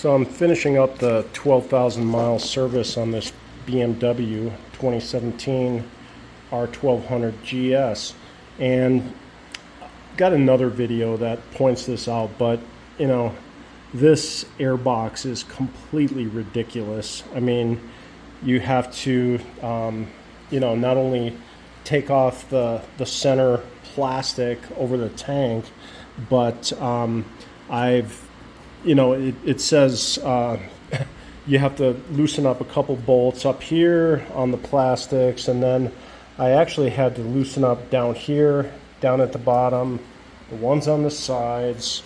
So I'm finishing up the 12,000 mile service on this BMW 2017 R1200GS, and got another video that points this out, but you know, this airbox is completely ridiculous. I mean, you have to not only take off the center plastic over the tank, but it says you have to loosen up a couple bolts up here on the plastics, and then I actually had to loosen up down here, down at the bottom, the ones on the sides,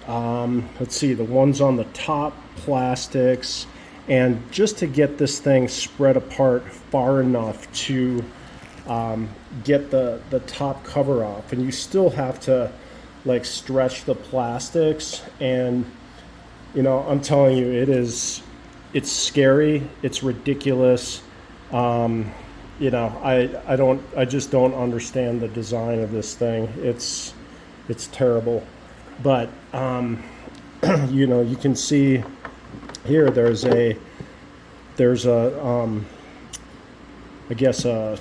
let's see, the ones on the top plastics, and just to get this thing spread apart far enough to get the top cover off. And you still have to like stretch the plastics, and I'm telling you, it's scary, it's ridiculous. I just don't understand the design of this thing. It's terrible. But you can see here there's a I guess I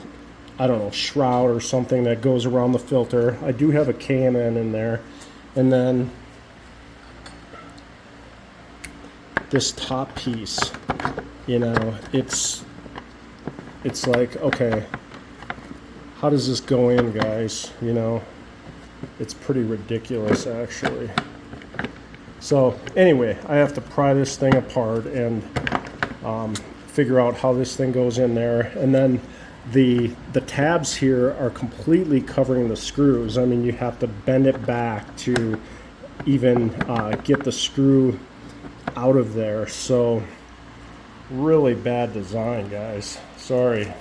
don't know, shroud or something that goes around the filter. I do have a K&N in there, and then this top piece, it's like, okay, how does this go in, guys? It's pretty ridiculous, actually. So anyway, I have to pry this thing apart and figure out how this thing goes in there, and then the tabs here are completely covering the screws. I mean, you have to bend it back to even get the screw out of there. So really bad design, guys. Sorry.